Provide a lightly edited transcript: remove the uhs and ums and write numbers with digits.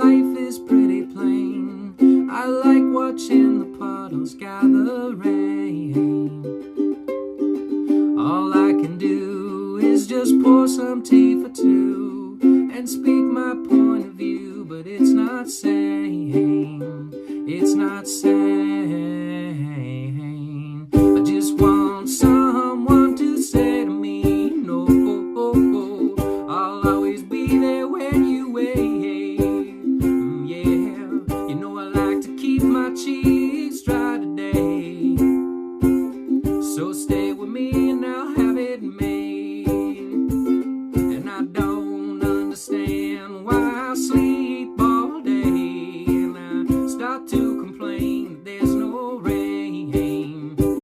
life is pretty plain. I like watching the puddles gather rain. All I can do is just pour some tea for two and speak my point of view, but it's not sane. It's not sane. I just want someone to say to me, no, I'll always be there when you wait. Yeah, you know I like to keep my cheeks dry today. So stay with me and I'll have